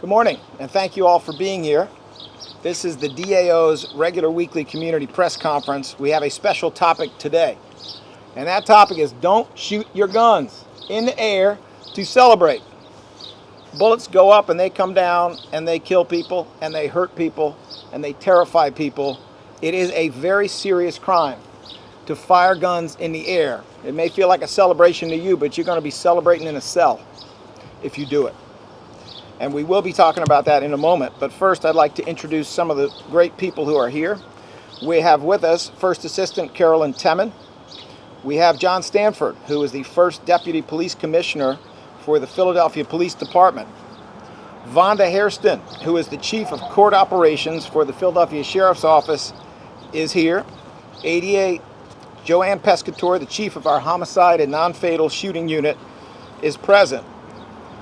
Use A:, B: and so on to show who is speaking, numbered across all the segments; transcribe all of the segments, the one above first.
A: Good morning, and thank you all for being here. This is the DAO's regular weekly community press conference. We have a special topic today, and that topic is don't shoot your guns in the air to celebrate. Bullets go up and they come down and they kill people and they hurt people and they terrify people. It is a very serious crime to fire guns in the air. It may feel like a celebration to you, but you're going to be celebrating in a cell if you do it. And we will be talking about that in a moment. But first, I'd like to introduce some of the great people who are here. We have with us First Assistant Carolyn Temin. We have John Stanford, who is the first Deputy Police Commissioner for the Philadelphia Police Department. Vonda Hairston, who is the Chief of Court Operations for the Philadelphia Sheriff's Office, is here. ADA Joanne Pescatore, the Chief of our Homicide and Non-Fatal Shooting Unit, is present.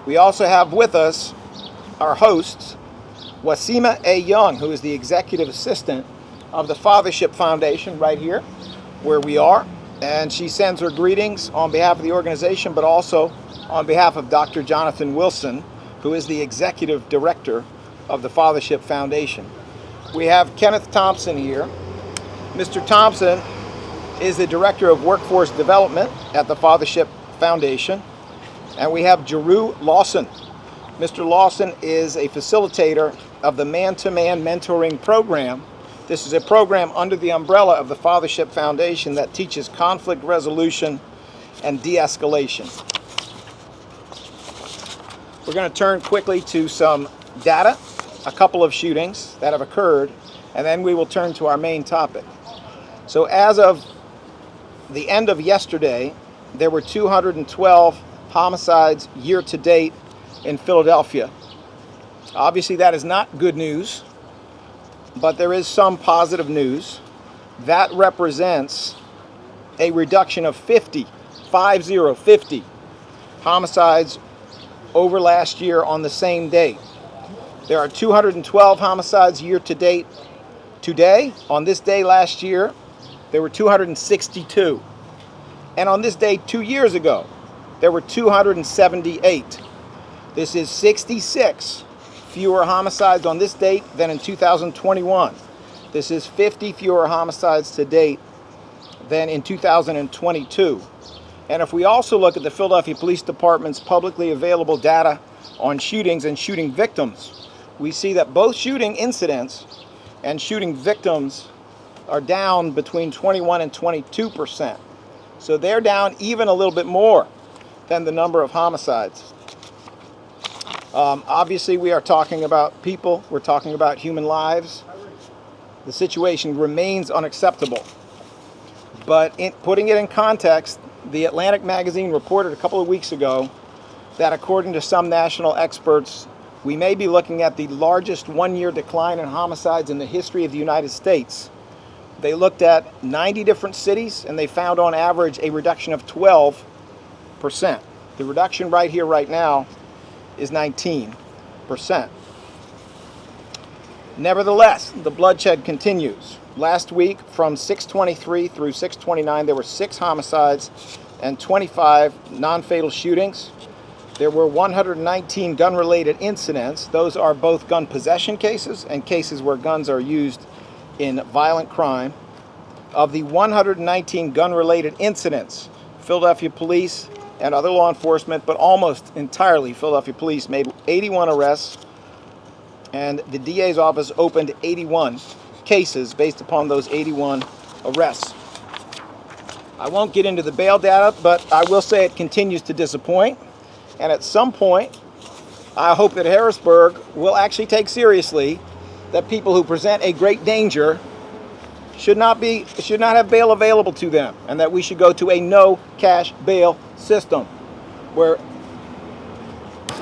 A: We also have with us our hosts, Wasima A. Young, who is the Executive Assistant of the Fathership Foundation right here, where we are. And she sends her greetings on behalf of the organization, but also on behalf of Dr. Jonathan Wilson, who is the Executive Director of the Fathership Foundation. We have Kenneth Thompson here. Mr. Thompson is the Director of Workforce Development at the Fathership Foundation. And we have Jeru Lawson. Mr. Lawson is a facilitator of the Man-to-Man Mentoring Program. This is a program under the umbrella of the Fathership Foundation that teaches conflict resolution and de-escalation. We're going to turn quickly to some data, a couple of shootings that have occurred, and then we will turn to our main topic. So as of the end of yesterday, there were 212 homicides year to date in Philadelphia. Obviously that is not good news, but there is some positive news. That represents a reduction of 50 homicides over last year on the same day. There are 212 homicides year to date today. On this day last year, there were 262. And on this day 2 years ago, there were 278. This is 66 fewer homicides on this date than in 2021. This is 50 fewer homicides to date than in 2022. And if we also look at the Philadelphia Police Department's publicly available data on shootings and shooting victims, we see that both shooting incidents and shooting victims are down between 21 and 22%. So they're down even a little bit more than the number of homicides. Obviously, we are talking about people. We're talking about human lives. The situation remains unacceptable. But putting it in context, the Atlantic magazine reported a couple of weeks ago that according to some national experts, we may be looking at the largest one-year decline in homicides in the history of the United States. They looked at 90 different cities, and they found on average a reduction of 12%. The reduction right here, right now, is 19%. Nevertheless, the bloodshed continues. Last week, from 6/23 through 6/29, there were 6 homicides and 25 non-fatal shootings. There were 119 gun-related incidents. Those are both gun possession cases and cases where guns are used in violent crime. Of the 119 gun-related incidents, Philadelphia police and other law enforcement, but almost entirely Philadelphia police, made 81 arrests, and the DA's office opened 81 cases based upon those 81 arrests. I won't get into the bail data, but I will say it continues to disappoint, and at some point, I hope that Harrisburg will actually take seriously that people who present a great danger should not have bail available to them, and that we should go to a no cash bail system where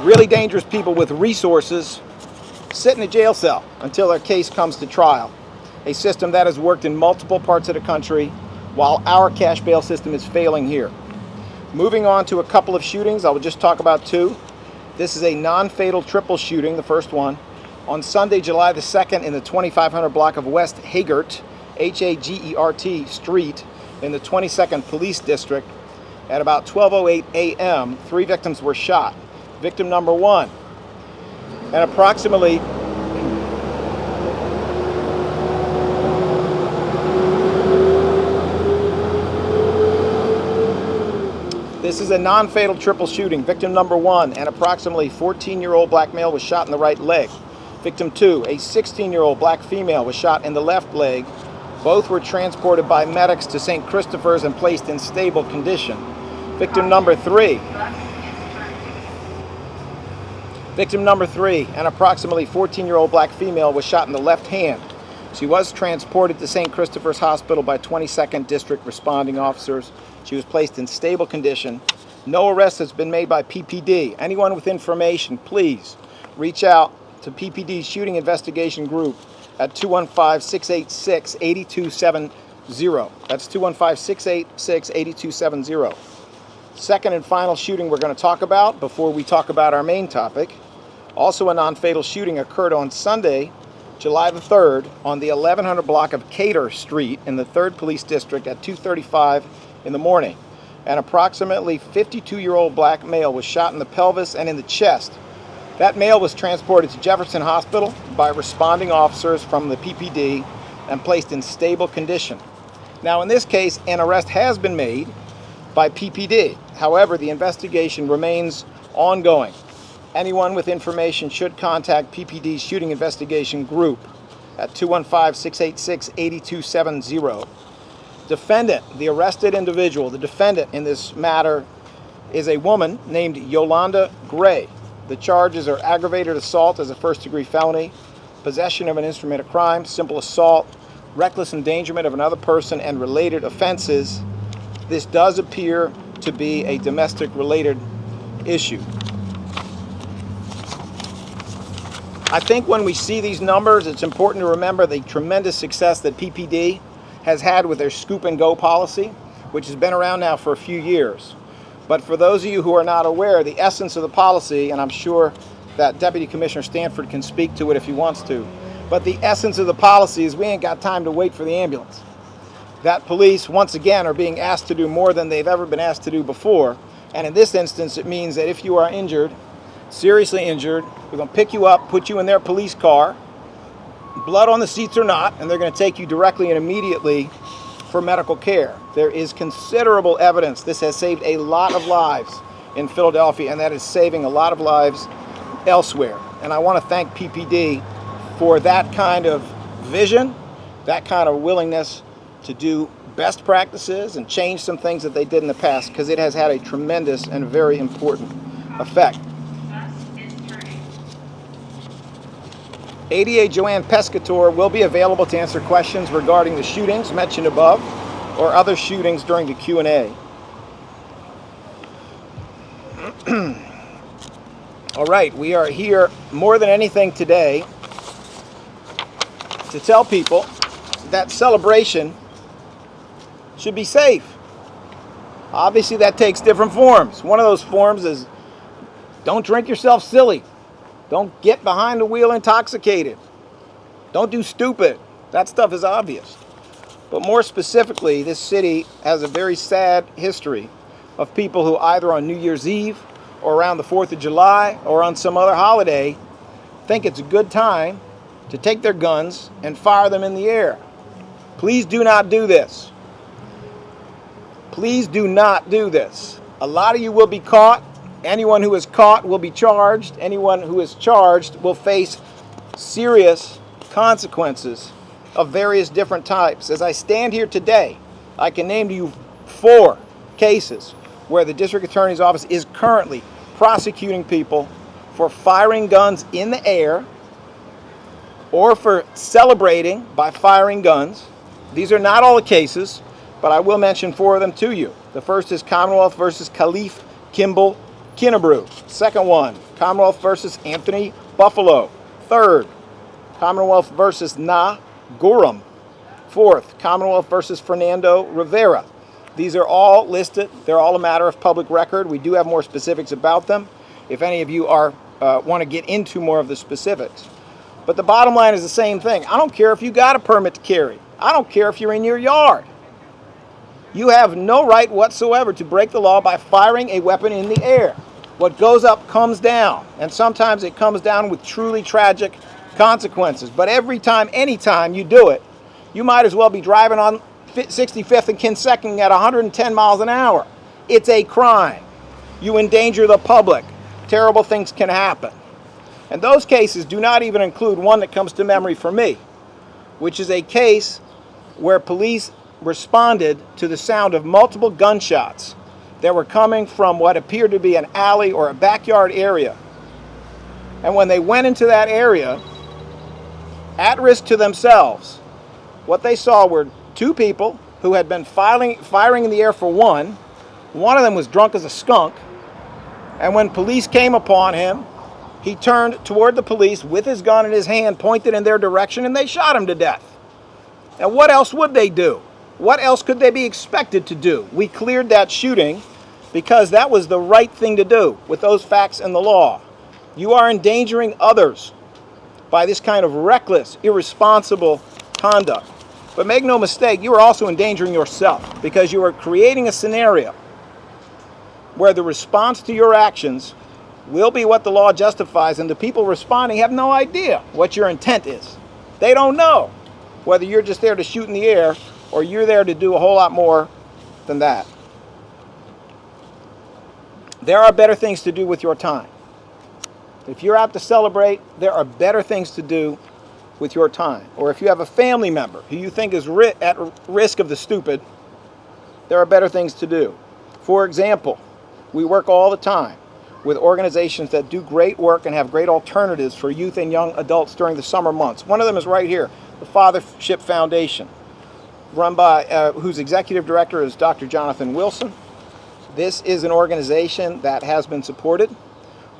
A: really dangerous people with resources sit in a jail cell until their case comes to trial. A system that has worked in multiple parts of the country while our cash bail system is failing here. Moving on to a couple of shootings, I will just talk about 2. This is a non-fatal triple shooting, the first one, on Sunday, July the 2nd in the 2500 block of West Hagert, Hagert Street in the 22nd Police District. At about 12:08 a.m., 3 victims were shot. Victim number 1 and approximately this is a non-fatal triple shooting. Victim number 1, an approximately 14-year-old black male was shot in the right leg. Victim 2, a 16-year-old black female was shot in the left leg. Both were transported by medics to St. Christopher's and placed in stable condition. Victim number 3, an approximately 14-year-old black female was shot in the left hand. She was transported to St. Christopher's Hospital by 22nd District responding officers. She was placed in stable condition. No arrest has been made by PPD. Anyone with information, please reach out to PPD's Shooting Investigation Group at 215-686-8270. That's 215-686-8270. Second and final shooting we're going to talk about before we talk about our main topic. Also a non-fatal shooting occurred on Sunday, July the 3rd, on the 1100 block of Cater Street in the 3rd Police District at 2:35 in the morning. An approximately 52-year-old black male was shot in the pelvis and in the chest. That male was transported to Jefferson Hospital by responding officers from the PPD and placed in stable condition. Now, in this case, an arrest has been made by PPD. However, the investigation remains ongoing. Anyone with information should contact PPD's Shooting Investigation Group at 215-686-8270. Defendant, the arrested individual, the defendant in this matter is a woman named Yolanda Gray. The charges are aggravated assault as a first-degree felony, possession of an instrument of crime, simple assault, reckless endangerment of another person, and related offenses. This does appear to be a domestic-related issue. I think when we see these numbers, it's important to remember the tremendous success that PPD has had with their scoop and go policy, which has been around now for a few years. But for those of you who are not aware, the essence of the policy, and I'm sure that Deputy Commissioner Stanford can speak to it if he wants to, but the essence of the policy is we ain't got time to wait for the ambulance. That police, once again, are being asked to do more than they've ever been asked to do before. And in this instance, it means that if you are injured, seriously injured, we're going to pick you up, put you in their police car, blood on the seats or not, and they're going to take you directly and immediately for medical care. There is considerable evidence this has saved a lot of lives in Philadelphia, and that is saving a lot of lives elsewhere. And I want to thank PPD for that kind of vision, that kind of willingness to do best practices and change some things that they did in the past, because it has had a tremendous and very important effect. ADA Joanne Pescator will be available to answer questions regarding the shootings mentioned above or other shootings during the Q&A. All right, we are here more than anything today to tell people that celebration should be safe. Obviously, that takes different forms. One of those forms is don't drink yourself silly. Don't get behind the wheel intoxicated. Don't do stupid. That stuff is obvious. But more specifically, this city has a very sad history of people who either on New Year's Eve or around the 4th of July or on some other holiday think it's a good time to take their guns and fire them in the air. Please do not do this. Please do not do this. A lot of you will be caught. Anyone who is caught will be charged. Anyone who is charged will face serious consequences of various different types. As I stand here today, I can name to you 4 cases where the District Attorney's Office is currently prosecuting people for firing guns in the air or for celebrating by firing guns. These are not all the cases, but I will mention 4 of them to you. The first is Commonwealth versus Khalif Kimball Kinnebrew. Second one, Commonwealth versus Anthony Buffalo. Third, Commonwealth versus Na Gorham. Fourth, Commonwealth versus Fernando Rivera. These are all listed. They're all a matter of public record. We do have more specifics about them if any of you are want to get into more of the specifics. But the bottom line is the same thing. I don't care if you got a permit to carry. I don't care if you're in your yard. You have no right whatsoever to break the law by firing a weapon in the air. What goes up comes down, and sometimes it comes down with truly tragic consequences. But every time, anytime you do it, you might as well be driving on 65th and Kinsecking at 110 miles an hour. It's a crime. You endanger the public. Terrible things can happen. And those cases do not even include one that comes to memory for me, which is a case where police responded to the sound of multiple gunshots that were coming from what appeared to be an alley or a backyard area. And when they went into that area, at risk to themselves, what they saw were two people who had been firing in the air for one. One of them was drunk as a skunk. And when police came upon him, he turned toward the police with his gun in his hand, pointed in their direction, and they shot him to death. And what else would they do? What else could they be expected to do? We cleared that shooting because that was the right thing to do with those facts and the law. You are endangering others by this kind of reckless, irresponsible conduct. But make no mistake, you are also endangering yourself because you are creating a scenario where the response to your actions will be what the law justifies, and the people responding have no idea what your intent is. They don't know whether you're just there to shoot in the air or you're there to do a whole lot more than that. There are better things to do with your time. If you're out to celebrate, there are better things to do with your time. Or if you have a family member who you think is at risk of the stupid, there are better things to do. For example, we work all the time with organizations that do great work and have great alternatives for youth and young adults during the summer months. One of them is right here, the Fathership Foundation, run by, whose executive director is Dr. Jonathan Wilson. This is an organization that has been supported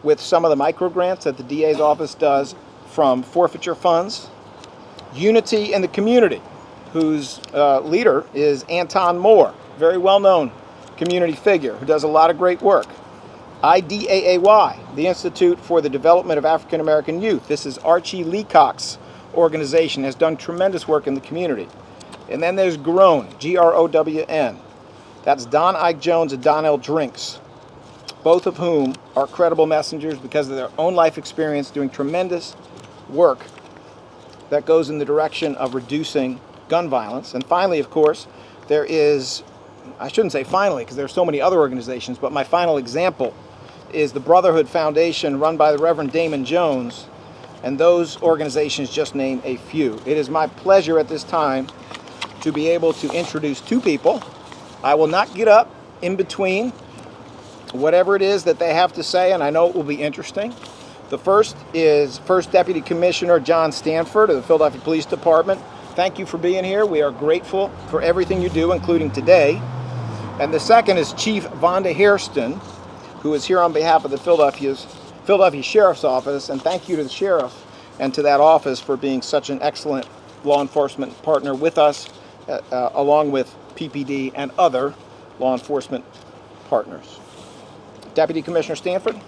A: with some of the micro grants that the DA's office does from forfeiture funds. Unity in the Community, whose leader is Anton Moore, very well-known community figure who does a lot of great work. IDAAY, the Institute for the Development of African American Youth. This is Archie Leacock's organization, has done tremendous work in the community. And then there's GROWN, G-R-O-W-N. That's Don Ike Jones and Donnell Drinks, both of whom are credible messengers because of their own life experience doing tremendous work that goes in the direction of reducing gun violence. And finally, of course, there is, I shouldn't say finally because there are so many other organizations, but my final example is the Brotherhood Foundation run by the Reverend Damon Jones, and those organizations just name a few. It is my pleasure at this time to be able to introduce two people. I will not get up in between whatever it is that they have to say, and I know it will be interesting. The first is First Deputy Commissioner John Stanford of the Philadelphia Police Department. Thank you for being here. We are grateful for everything you do, including today. And the second is Chief Vonda Hairston, who is here on behalf of the Philadelphia Sheriff's Office, and thank you to the Sheriff and to that office for being such an excellent law enforcement partner with us, along with PPD and other law enforcement partners. Deputy Commissioner Stanford.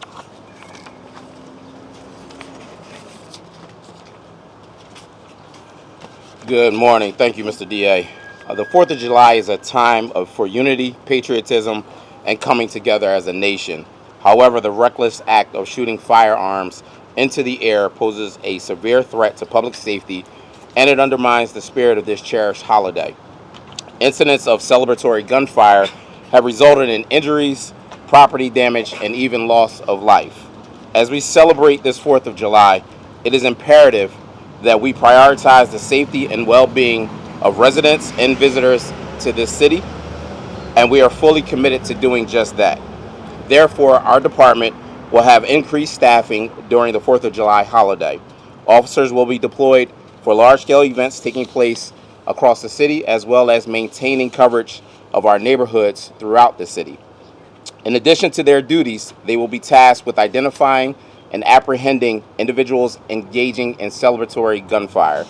B: Good morning. Thank you, Mr. DA. The 4th of July is a time for unity, patriotism, and coming together as a nation. However, the reckless act of shooting firearms into the air poses a severe threat to public safety, and it undermines the spirit of this cherished holiday. Incidents of celebratory gunfire have resulted in injuries, property damage, and even loss of life. As we celebrate this 4th of July, it is imperative that we prioritize the safety and well-being of residents and visitors to this city, and we are fully committed to doing just that. Therefore, our department will have increased staffing during the 4th of July holiday. Officers will be deployed for large-scale events taking place across the city, as well as maintaining coverage of our neighborhoods throughout the city. In addition to their duties, they will be tasked with identifying and apprehending individuals engaging in celebratory gunfire.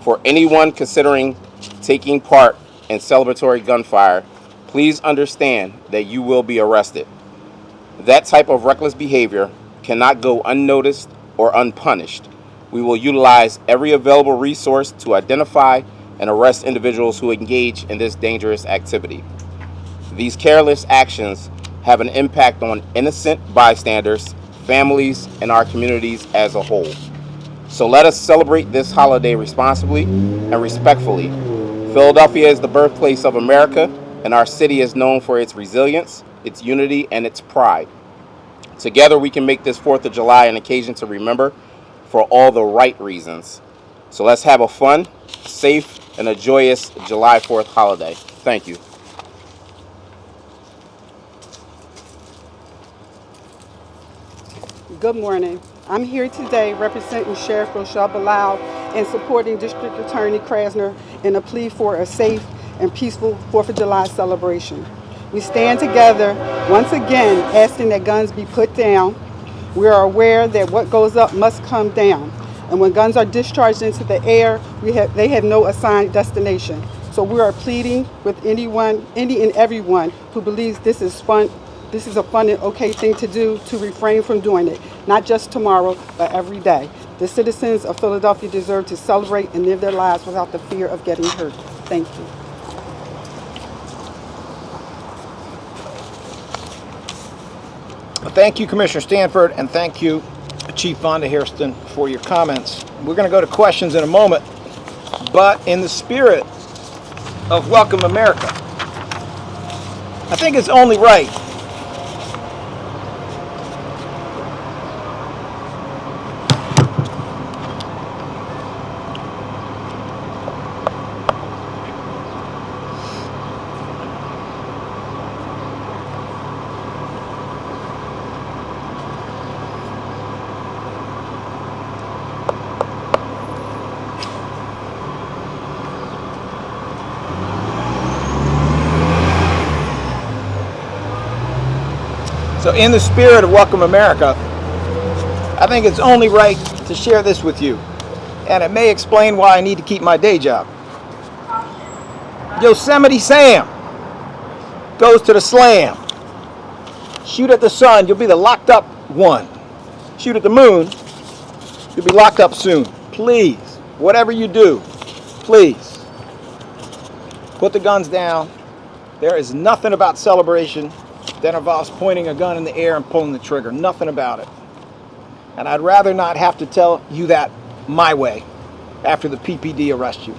B: For anyone considering taking part in celebratory gunfire, please understand that you will be arrested. That type of reckless behavior cannot go unnoticed or unpunished. We will utilize every available resource to identify and arrest individuals who engage in this dangerous activity. These careless actions have an impact on innocent bystanders, families, and our communities as a whole. So let us celebrate this holiday responsibly and respectfully. Philadelphia is the birthplace of America, and our city is known for its resilience, its unity, and its pride. Together we can make this 4th of July an occasion to remember for all the right reasons. So let's have a fun, safe, and a joyous July 4th holiday. Thank you.
C: Good morning. I'm here today representing Sheriff Rochelle Bilal and supporting District Attorney Krasner in a plea for a safe and peaceful 4th of July celebration. We stand together once again asking that guns be put down. We are aware that what goes up must come down. And when guns are discharged into the air, they have no assigned destination. So we are pleading with any and everyone who believes this is a fun and okay thing to do to refrain from doing it, not just tomorrow, but every day. The citizens of Philadelphia deserve to celebrate and live their lives without the fear of getting hurt. Thank you.
A: Thank you, Commissioner Stanford, and thank you, Chief Vonda Hairston, for your comments. We're going to go to questions in a moment, but in the spirit of Welcome America, I think it's only right So in the spirit of Welcome America, I think it's only right to share this with you. And it may explain why I need to keep my day job. Yosemite Sam goes to the slam. Shoot at the sun, you'll be the locked up one. Shoot at the moon, you'll be locked up soon. Please, whatever you do, please, put the guns down. There is nothing about celebration that involves pointing a gun in the air and pulling the trigger. Nothing about it. And I'd rather not have to tell you that my way after the PPD arrest you.